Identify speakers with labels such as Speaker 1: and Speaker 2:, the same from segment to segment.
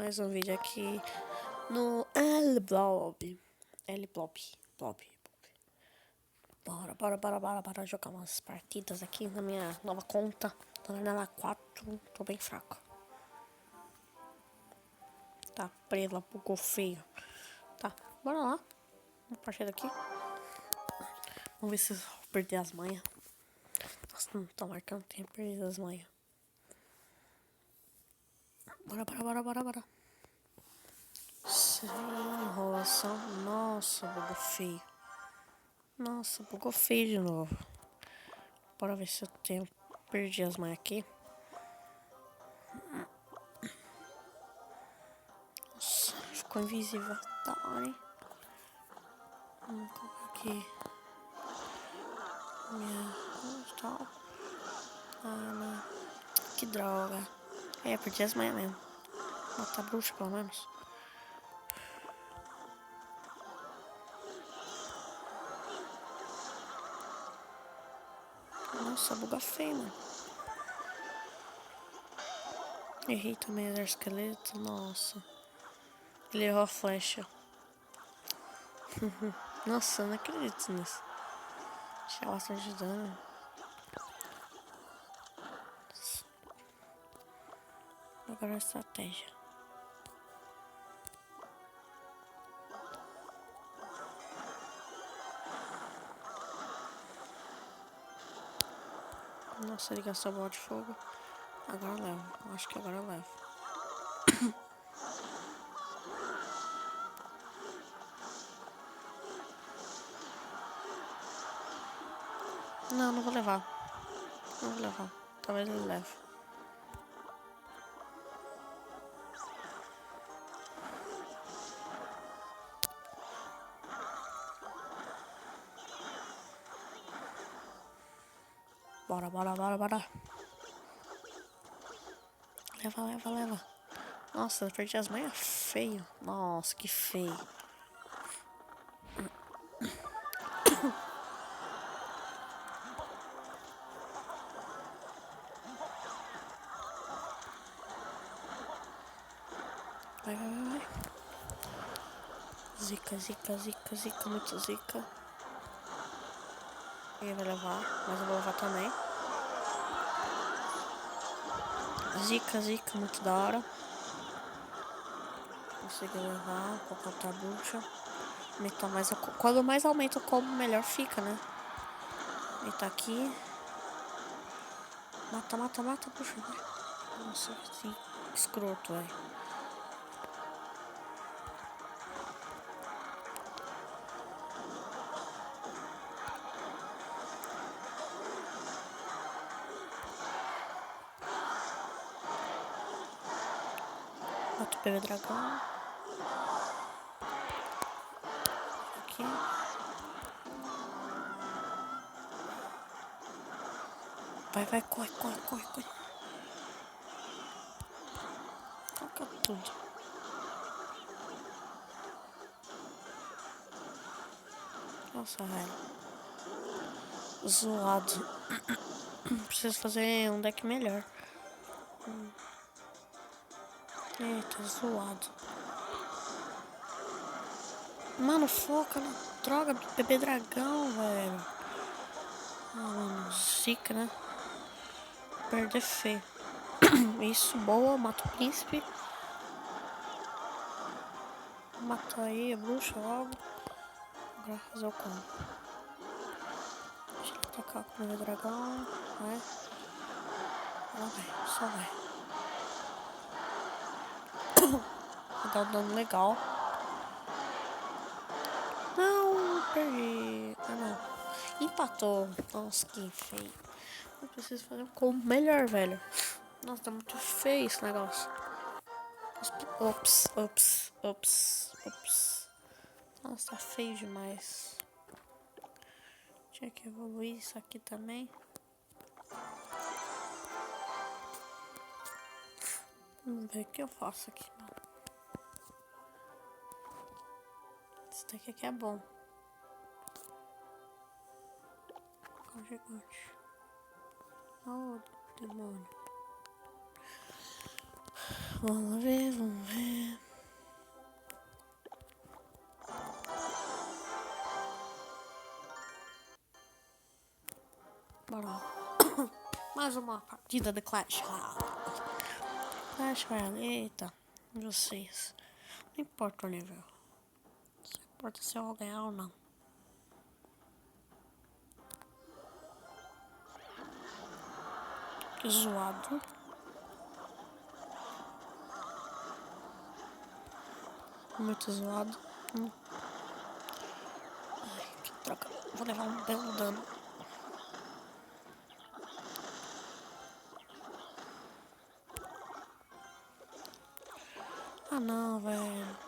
Speaker 1: mais um vídeo aqui no L-Blob. Bora jogar umas partidas aqui na minha nova conta. Tô na 4, tô bem fraco. Tá, prela, bugou feio. Tá, bora lá. Uma partida aqui. Vamos ver se eu perder as manhas. Nossa, não tô marcando, tenho perdido as manhas. Bora. Sem enrolação. Nossa, bugou feio de novo. Bora ver se eu perdi as manhas aqui. Nossa, ficou invisível. Da hora, hein? Vamos colocar aqui. Tal. Não. Que droga. Perdi as manhas mesmo. Matar a bruxa, pelo menos. Nossa, buga feio, mano. Errei também o esqueleto. Nossa. Ele errou a flecha. Nossa, eu não acredito nisso. Tinha bastante dano. Agora a estratégia. Nossa, ele gastou a bola de fogo. Agora eu levo. Acho que agora eu levo. Não vou levar. Talvez ele leve. Bora. Leva. Nossa, eu perdi as manhas feio. Nossa, que feio. Vai. Zica, muito zica. Ele vai levar, mas eu vou levar também. Zica, muito da hora. Consegui levar, vou colocar a bucha. Quando mais aumenta o combo, melhor fica, né? Ele tá aqui. Mata, puxa. Nossa, que escroto, velho. Mata o bebê dragão. Aqui. Vai, corre. Toca tudo. Nossa, velho. Zoado. Preciso fazer um deck melhor. Eita, zoado. Mano, foca na droga do bebê dragão, velho. Mano, zica, né? Perder feio. Isso, boa, mata o príncipe. Mata aí a bruxa logo. Agora fazer o combo. Deixa eu atacar com o bebê dragão. Vai. Só vai. Vai dar um dano legal. Não, perdi. Não. Empatou. Nossa, que feio. Eu preciso fazer um combo melhor, velho. Nossa, tá muito feio esse negócio. Ops. Nossa, tá feio demais. Tinha que evoluir isso aqui também. Vamos ver o que eu faço aqui, mano. Esse daqui é bom. Qual gigante? Oh, demônio. Vamos ver. mais uma partida de Clash Royale. Clash Royale, eita, vocês. Não importa o nível. Só importa se eu vou ganhar ou não. Que zoado. Muito zoado. Ai, que troca. Vou levar um belo dano. Ah não, velho.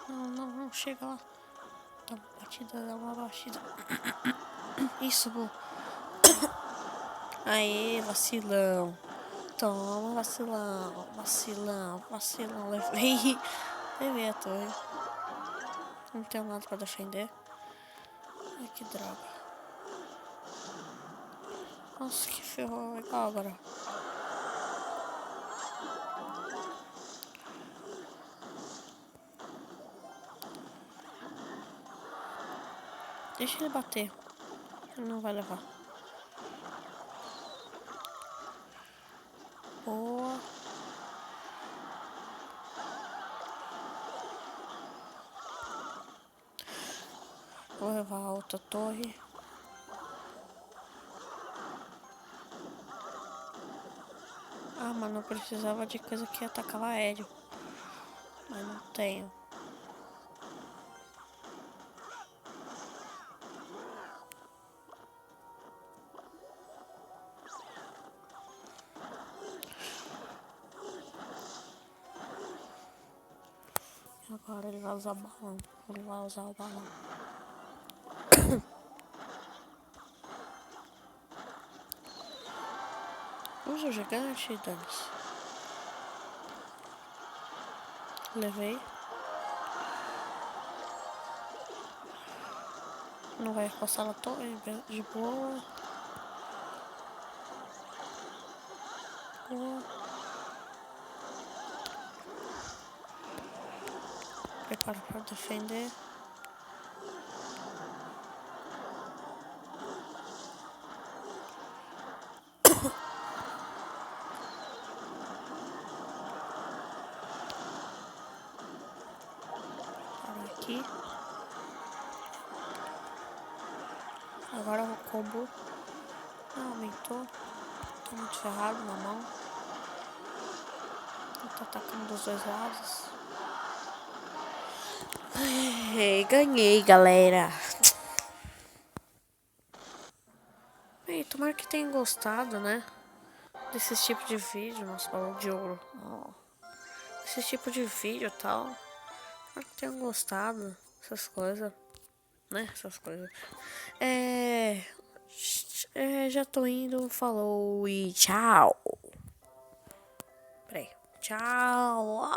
Speaker 1: Não chega lá. Dá uma batida. Isso, pô. Aê, vacilão. Toma, vacilão. Levei a torre. Não tenho nada pra defender. Ai, que droga. Nossa, que ferrou. Igual agora. Deixa ele bater. Ele não vai levar. Boa. Vou levar a outra torre. Ah, mano, eu precisava de coisa que atacava aéreo. Mas não tenho. Agora ele vai usar o balão. Ele vai usar o balão. Usa o gigante e dane-se. Levei. Não vai passar na torre de boa. Boa. Preparo para defender. Aqui. Agora o combo aumentou. Tô muito ferrado na mão. Ele tá atacando dos dois lados. Ai, ganhei, galera. E tomara que tenham gostado, né? Desse tipo de vídeo. Nossa, balão de ouro. Oh. Esse tipo de vídeo e tal. Tomara que tenham gostado. Essas coisas. Né? Essas coisas. Já tô indo. Falou e tchau. Peraí. Tchau.